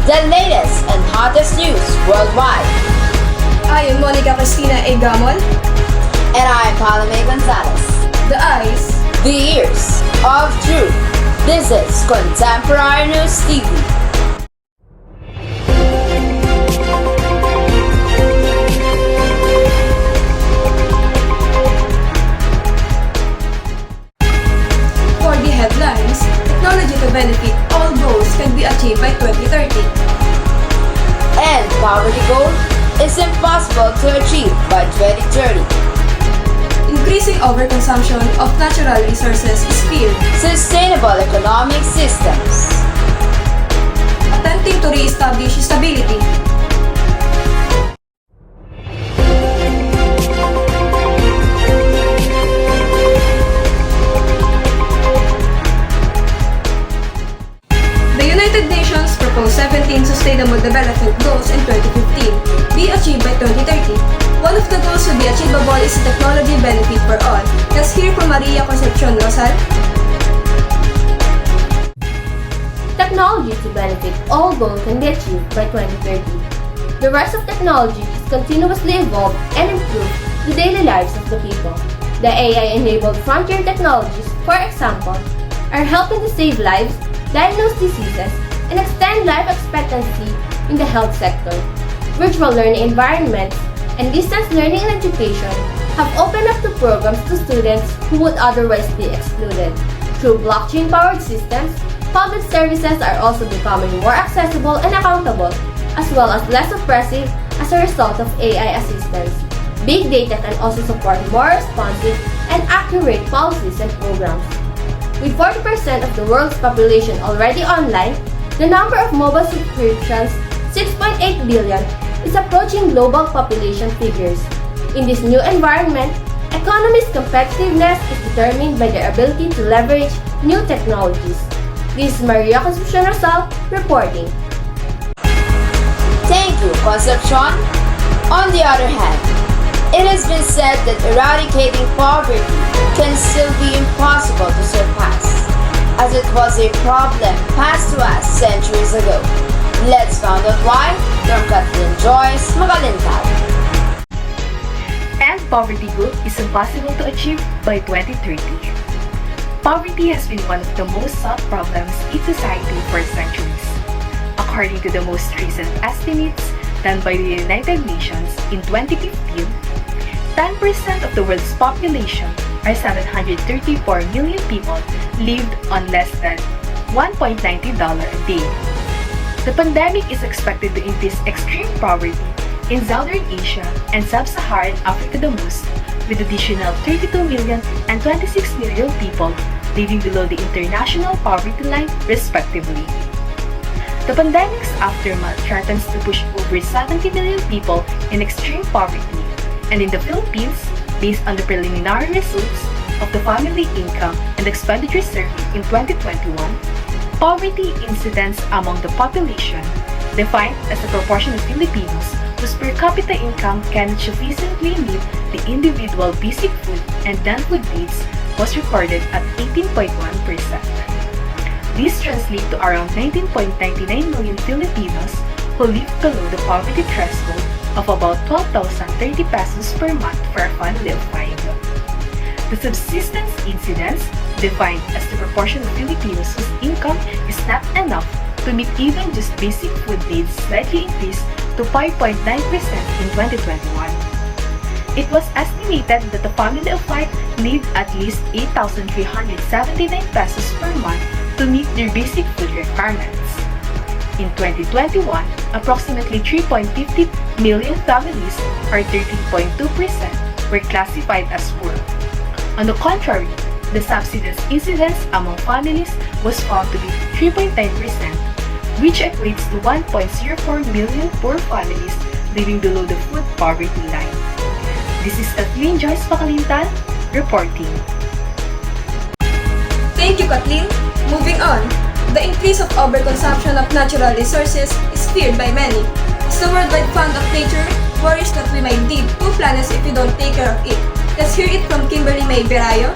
the latest and hottest news worldwide. I am Monica Cristina A. Gamon, And I'm Palome Gonzalez, the eyes. the ears of truth. This is Contemporary News TV. For the headlines, technology to benefit all goals can be achieved by 2030. And poverty goal is impossible to achieve by 2030. Increasing overconsumption of natural resources is feared. Sustainable economic systems. Attempting to re-establish stability. The United Nations proposed 17 Sustainable Development Goals in 2015 be achieved by 2030. One of the goals to be achievable is technology benefit for all. Let's hear from Maria Concepcion Rosal. Technology to benefit all goals can be achieved by 2030. The rise of technology has continuously evolved and improved the daily lives of the people. The AI-enabled frontier technologies, for example, are helping to save lives, diagnose diseases, and extend life expectancy in the health sector. Virtual learning environments and distance learning and education have opened up the programs to students who would otherwise be excluded. Through blockchain-powered systems, public services are also becoming more accessible and accountable, as well as less oppressive as a result of AI assistance. Big data can also support more responsive and accurate policies and programs. With 40% of the world's population already online, the number of mobile subscriptions, 6.8 billion, is approaching global population figures. In this new environment, economy's competitiveness is determined by their ability to leverage new technologies. This is Maria Concepcion Rosal reporting. Thank you, Concepcion. On the other hand, it has been said that eradicating poverty can still be impossible to surpass, as it was a problem passed to us centuries ago. Let's find out why from Kathleen Joyce Magalintag. And poverty goal is impossible to achieve by 2030. Poverty has been one of the most sought problems in society for centuries. According to the most recent estimates done by the United Nations in 2015, 10% of the world's population, or 734 million people, lived on less than $1.90 a day. The pandemic is expected to increase extreme poverty in Southern Asia and Sub-Saharan Africa the most, with additional 32 million and 26 million people living below the international poverty line, respectively. The pandemic's aftermath threatens to push over 70 million people in extreme poverty, and in the Philippines, based on the preliminary results of the Family Income and Expenditure Survey in 2021, poverty incidence among the population, defined as the proportion of Filipinos whose per capita income cannot sufficiently meet the individual basic food and non-food needs, was recorded at 18.1%. This translates to around 19.99 million Filipinos who live below the poverty threshold of about 12,030 pesos per month for a family of 5. The subsistence incidence, defined as the proportion of Filipinos whose income is not enough to meet even just basic food needs, slightly increased to 5.9% in 2021. It was estimated that the family of 5 need at least 8,379 pesos per month to meet their basic food requirements. In 2021, approximately 3.50 million families, or 13.2%, were classified as poor. On the contrary, the subsistence incidence among families was found to be 3.9%, which equates to 1.04 million poor families living below the food poverty line. This is Kathleen Joyce Magalintag reporting. Thank you, Kathleen. Moving on, the increase of overconsumption of natural resources is feared by many. As the Worldwide Fund of Nature worries that we might need 2 planets if we don't take care of it. Let's hear it from Kimberly May Berayo.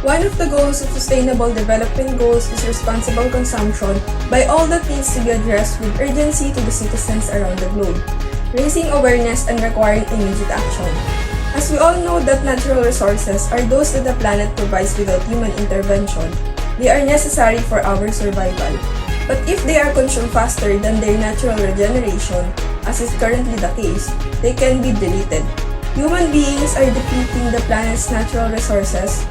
One of the goals of Sustainable Development Goals is responsible consumption by all that needs to be addressed with urgency to the citizens around the globe, raising awareness and requiring immediate action. As we all know that natural resources are those that the planet provides without human intervention, they are necessary for our survival. But if they are consumed faster than their natural regeneration, as is currently the case, they can be deleted. Human beings are depleting the planet's natural resources,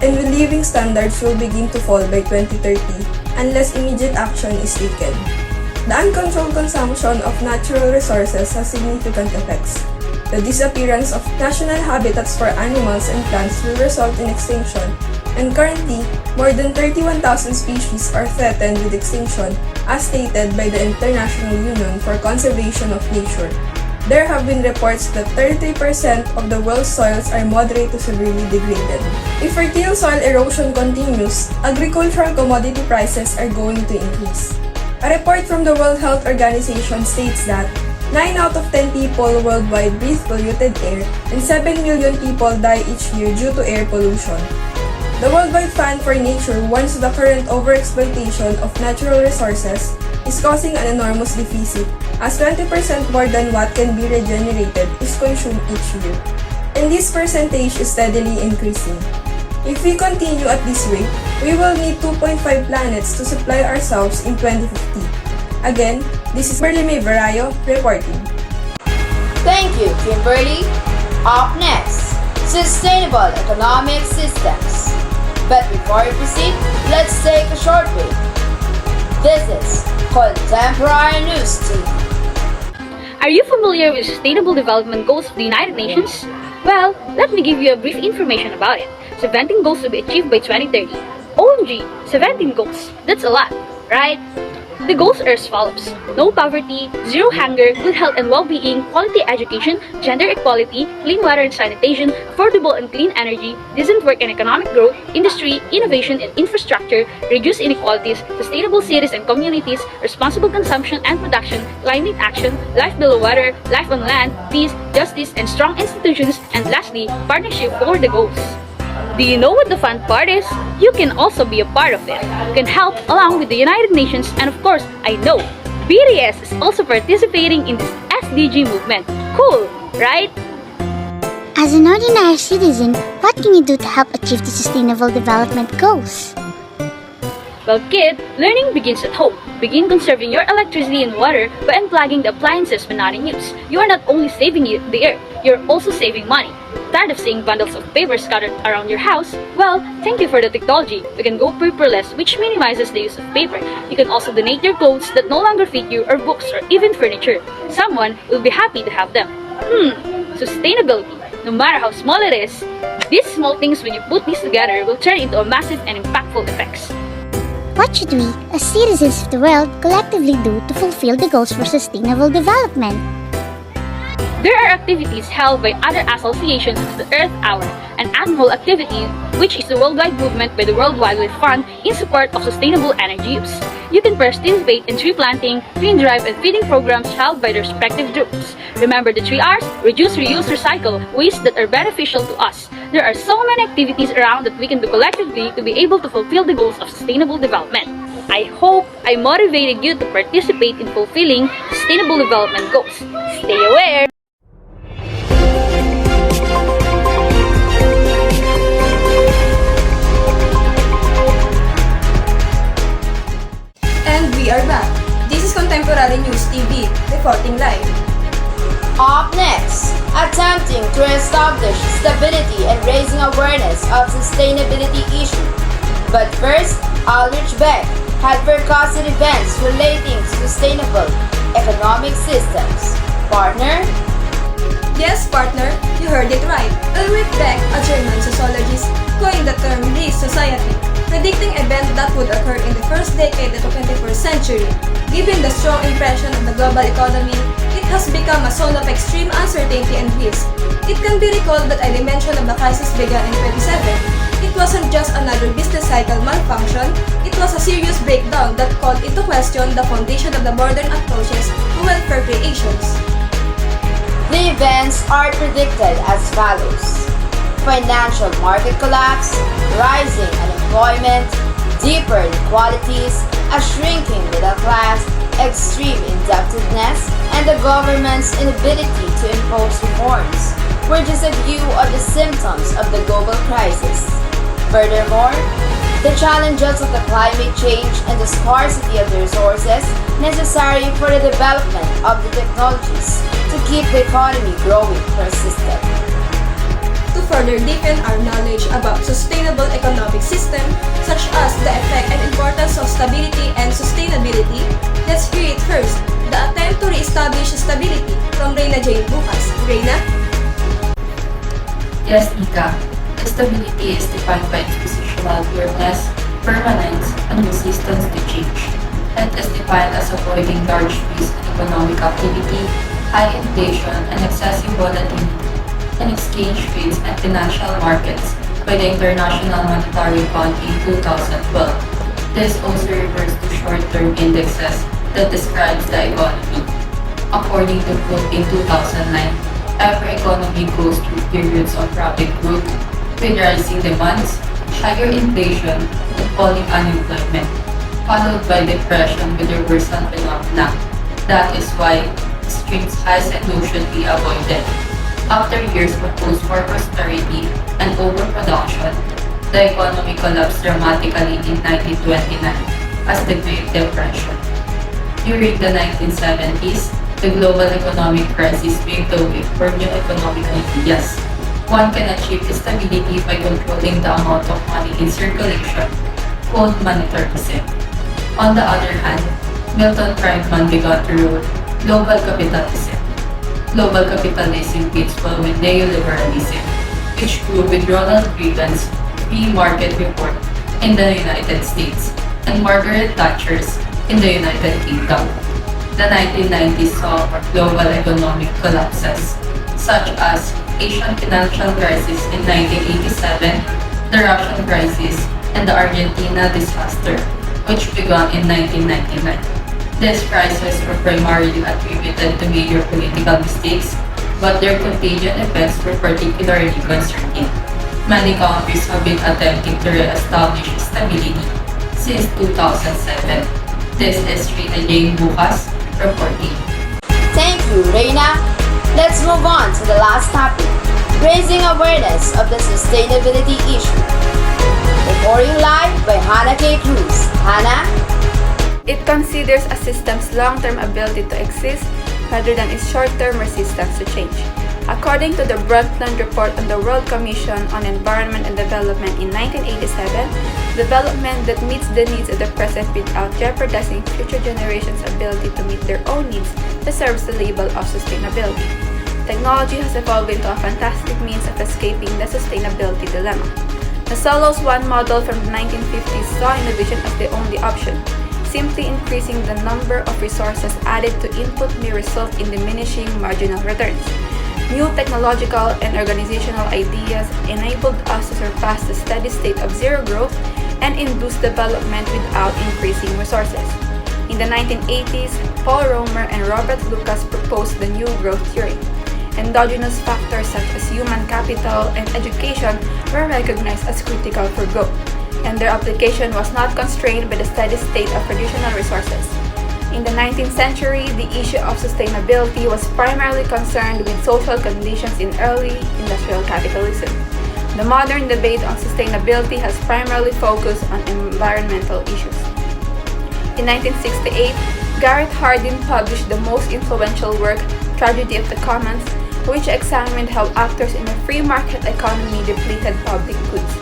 and living standards will begin to fall by 2030 unless immediate action is taken. The uncontrolled consumption of natural resources has significant effects. The disappearance of national habitats for animals and plants will result in extinction, and currently, more than 31,000 species are threatened with extinction, as stated by the International Union for Conservation of Nature. There have been reports that 33% of the world's soils are moderate to severely degraded. If fertile soil erosion continues, agricultural commodity prices are going to increase. A report from the World Health Organization states that 9 out of 10 people worldwide breathe polluted air and 7 million people die each year due to air pollution. The Worldwide Fund for Nature warns the current overexploitation of natural resources is causing an enormous deficit, as 20% more than what can be regenerated is consumed each year. And this percentage is steadily increasing. If we continue at this rate, we will need 2.5 planets to supply ourselves in 2050. Again, this is Kimberly Varayo reporting. Thank you, Kimberly. Up next, sustainable economic systems. But before we proceed, let's take a short break. This is Contemporary News Team. Are you familiar with Sustainable Development Goals of the United Nations? Well, let me give you a brief information about it. 17 goals to be achieved by 2030. OMG, 17 goals. That's a lot, right? The goals are as follows: no poverty, zero hunger, good health and well-being, quality education, gender equality, clean water and sanitation, affordable and clean energy, decent work and economic growth, industry, innovation and infrastructure, reduce inequalities, sustainable cities and communities, responsible consumption and production, climate action, life below water, life on land, peace, justice and strong institutions, and lastly, partnership for the goals. Do you know what the fun part is? You can also be a part of it. You can help along with the United Nations, and of course, I know BTS is also participating in this SDG movement. Cool, right? As an ordinary citizen, what can you do to help achieve the Sustainable Development Goals? Well, kid, learning begins at home. Begin conserving your electricity and water by unplugging the appliances when not in use. You are not only saving the earth, you're also saving money. Tired of seeing bundles of paper scattered around your house? Well, thank you for the technology. You can go paperless, which minimizes the use of paper. You can also donate your clothes that no longer fit you, or books, or even furniture. Someone will be happy to have them. Sustainability. No matter how small it is, these small things, when you put these together, will turn into a massive and impactful effects. What should we, as citizens of the world, collectively do to fulfill the goals for sustainable development? There are activities held by other associations as the Earth Hour, an annual activity which is a worldwide movement by the World Wildlife Fund in support of sustainable energy use. You can participate in tree planting, green drive, and feeding programs held by their respective groups. Remember the 3 R's: reduce, reuse, recycle, waste that are beneficial to us. There are so many activities around that we can do collectively to be able to fulfill the goals of sustainable development. I hope I motivated you to participate in fulfilling sustainable development goals. Stay aware! And we are back. This is Contemporary News TV, reporting live. Up next, attempting to establish stability and raising awareness of sustainability issues. But first, Aldrich Beck had forecasted events relating to sustainable economic systems. Partner? Yes, partner, you heard it right. Ulrich Beck, a German sociologist, coined the term race society, predicting events that would occur in the first decade of the 21st century. Given the strong impression of the global economy, it has become a zone of extreme uncertainty and risk. It can be recalled that a dimension of the crisis began in 1927. It wasn't just another business cycle malfunction, it was a serious breakdown that called into question the foundation of the modern approaches to welfare creations. The events are predicted as follows. financial market collapse, rising unemployment, deeper inequalities, a shrinking middle class, extreme indebtedness, and the government's inability to impose reforms were just a few of the symptoms of the global crisis. Furthermore, the challenges of the climate change and the scarcity of the resources necessary for the development of the technologies to keep the economy growing persisted. To further deepen our knowledge about sustainable economic system, such as the effect and importance of stability and sustainability, let's hear it first, the attempt to re-establish stability from Reyna Jane Bukas. Reyna? Yes, Nika. Stability is defined by its positional firmness, permanence, and resistance to change, and is defined as avoiding large squeeze in economic activity, high inflation, and excessive volatility in exchange rates and financial markets by the International Monetary Fund in 2012. This also refers to short-term indexes that describes the economy. According to Cook in 2009, every economy goes through periods of rapid growth with rising demands, higher inflation, and falling unemployment, followed by depression with reversal phenomena. That is why extreme highs and lows should be avoided. After years of post-war prosperity and overproduction, the economy collapsed dramatically in 1929 as the Great Depression. During the 1970s, the global economic crisis paved the way for new economic ideas. One can achieve stability by controlling the amount of money in circulation, called monetarism. On the other hand, Milton Friedman began to rule global capitalism. Global capitalism fits well with neoliberalism, which grew with Ronald Reagan's free market report in the United States and Margaret Thatcher's in the United Kingdom. The 1990s saw global economic collapses, such as Asian financial crisis in 1987, the Russian crisis, and the Argentina disaster, which began in 1999. These crises were primarily attributed to major political mistakes, but their contagion effects were particularly concerning. Many countries have been attempting to re-establish stability since 2007. This is Reyna Jane Bukas reporting. Thank you, Reyna. Let's move on to the last topic, raising awareness of the sustainability issue. Reporting live by Hannah K. Cruz. Hannah? It considers a system's long-term ability to exist rather than its short-term resistance to change. According to the Brundtland Report on the World Commission on Environment and Development in 1987, development that meets the needs of the present without jeopardizing future generations' ability to meet their own needs deserves the label of sustainability. Technology has evolved into a fantastic means of escaping the sustainability dilemma. The Solos One model from the 1950s saw innovation as the only option. Simply increasing the number of resources added to input may result in diminishing marginal returns. New technological and organizational ideas enabled us to surpass the steady state of zero growth and induce development without increasing resources. In the 1980s, Paul Romer and Robert Lucas proposed the New Growth Theory. Endogenous factors such as human capital and education were recognized as critical for growth, and their application was not constrained by the steady state of traditional resources. In the 19th century, the issue of sustainability was primarily concerned with social conditions in early industrial capitalism. The modern debate on sustainability has primarily focused on environmental issues. In 1968, Garrett Hardin published the most influential work, Tragedy of the Commons, which examined how actors in a free market economy depleted public goods,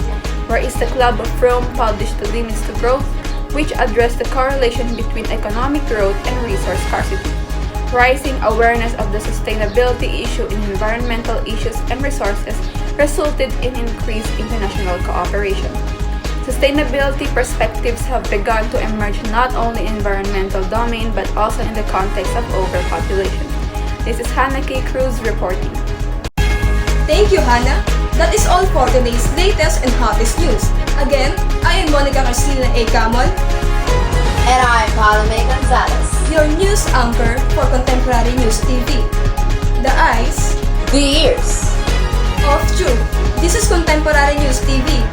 whereas the Club of Rome published The Limits to Growth, which addressed the correlation between economic growth and resource scarcity. Rising awareness of the sustainability issue in environmental issues and resources resulted in increased international cooperation. Sustainability perspectives have begun to emerge not only in environmental domain but also in the context of overpopulation. This is Hannah K. Cruz reporting. Thank you, Hannah. That is all for today's latest and hottest news. Again, I am Monica Cristina A. Camol, And I'm Palome Gonzalez. your news anchor for Contemporary News TV. The eyes The ears. of truth. This is Contemporary News TV.